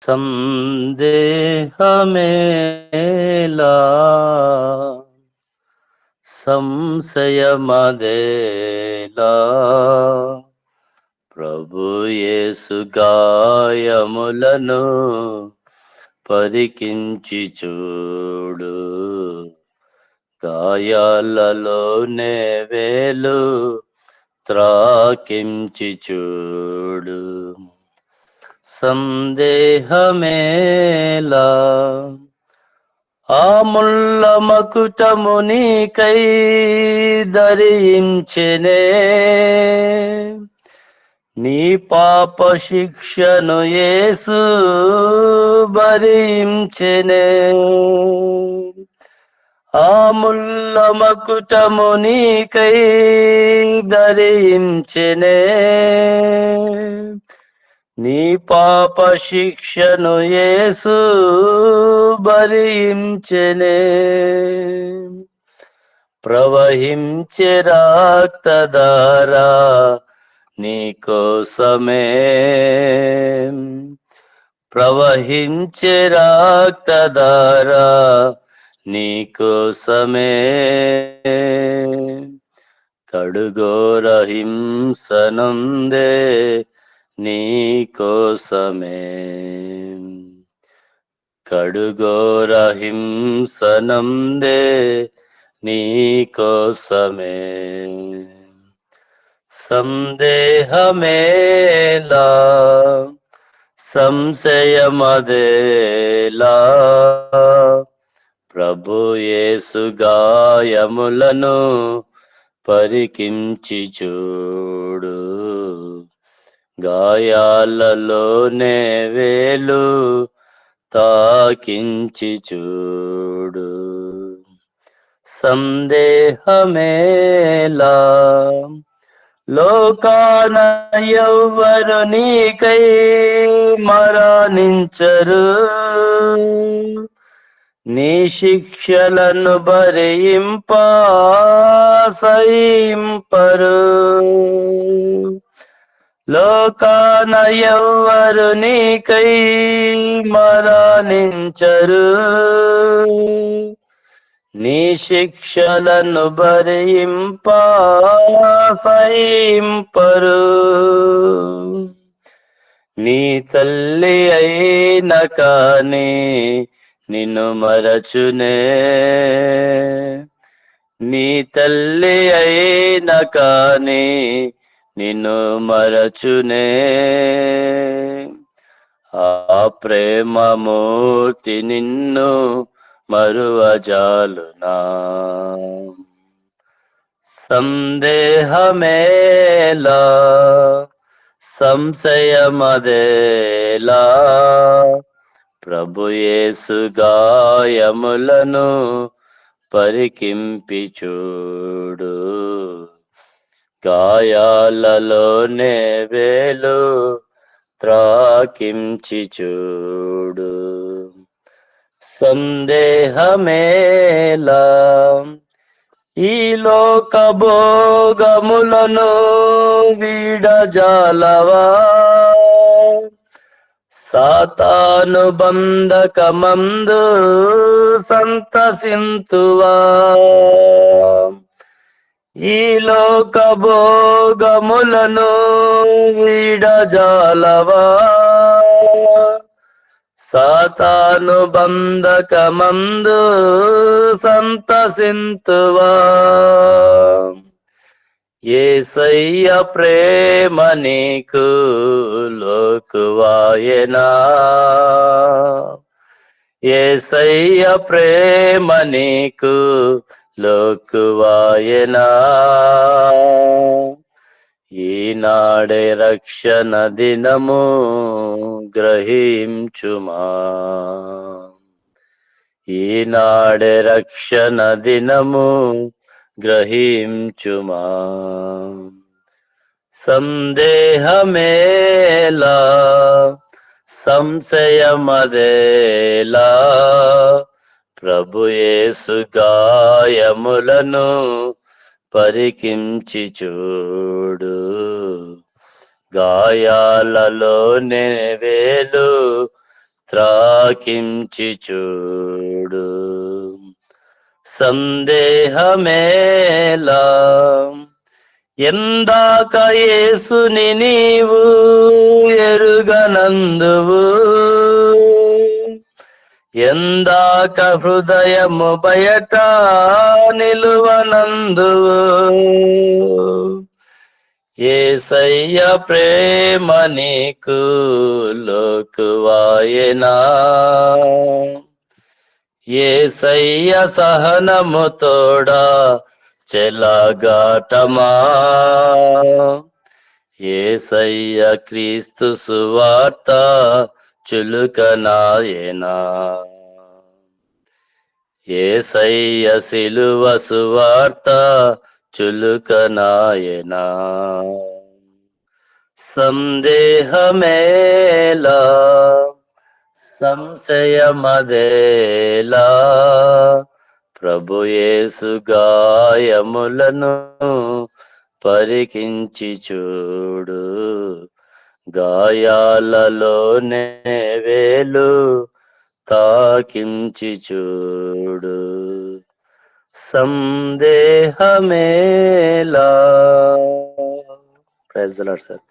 సందేహమేలా సంశయమదేలా ప్రభు యేసు గాయములను పరికించి చూడు, గాయాలలోనే వేలు త్రాకించి చూడు. సందేహమేలా ఆ ముళ్ళ మకుటము నీకై ధరించెనే, నీ పాప శిక్షను యేసు భరించెనే. ఆ ముళ్ళ మకుటము నీకై ధరించెనే, నీ పాప శిక్షను యేసు భరించెనే. ప్రవహించే రక్తధార నీకోసమే, ప్రవహించే రక్తధార నీకోసమే. కడుఘోర హింసనుందే నీకోసమే, కడుఘోర హింసనందే నీకోసమే. సందేహమేలా సంశయమదేలా ప్రభు యేసు గాయములను పరికించి చూడు, గాయాలలోనే వేలు తాకించి చూడు. సందేహమేలా లోకాన ఎవ్వరు నీకై మరణించరు, నీ శిక్షలను భరింప సహింపరు. లోకాన ఎవ్వరు నీకై మరణించరు, నీ శిక్షలను భరింప సహింపరు. నీ తల్లి అయిన కాని నిన్ను మరచునే, నీ తల్లి అయిన కాని నిన్ను మరచునే. ఆ ప్రేమమూర్తి నిన్ను మరువజాలునా. సందేహమేలా సంశయమదేలా ప్రభు యేసు గాయములను పరికింపి చూడు, గాయాలలోనే వేలు త్రాకించి చూడు. సందేహమేలా ఈ లోక భోగములను వీడజాలవా, సాతాను బంధకమందు సంతసింతువా. ఈ లోక భోగములను వీడజాలవా, సాతాను బంధకమందు సంతసింతువా. యేసయ్య ప్రేమ నీకు లోకువాయనా, యేసయ్య ప్రేమ నీకు లోకువాయనా. ఈనాడే రక్షణ దినము గ్రహించుమా, ఈనాడే రక్షణ దినము గ్రహించుమా. సందేహమేలా సంశయమదేలా ప్రభు యేసు గాయములను పరికించి చూడు, గాయాలలోనే వేలు త్రాకించి చూడు. సందేహమేలా ఎందాక యేసుని నీవు ఎరుగనందువు, ఎందాక హృదయము బయట నిలువనందువు. యేసయ్య ప్రేమ నీకు లోకువాయెనా, యేసయ్య సహనము తోడా చెలగాటమా. యేసయ్య క్రీస్తు సువార్త చులుకనాయెనా, యేసయ్య సిలువ సువార్త చులుకనాయెనా. సందేహమేలా సంశయమదేలా, ప్రభు యేసు గాయములను పరికించి చూడు. గాయాలలోనే వేలు తాకించి చూడు. సందేహమేలా. Praise the Lord sir.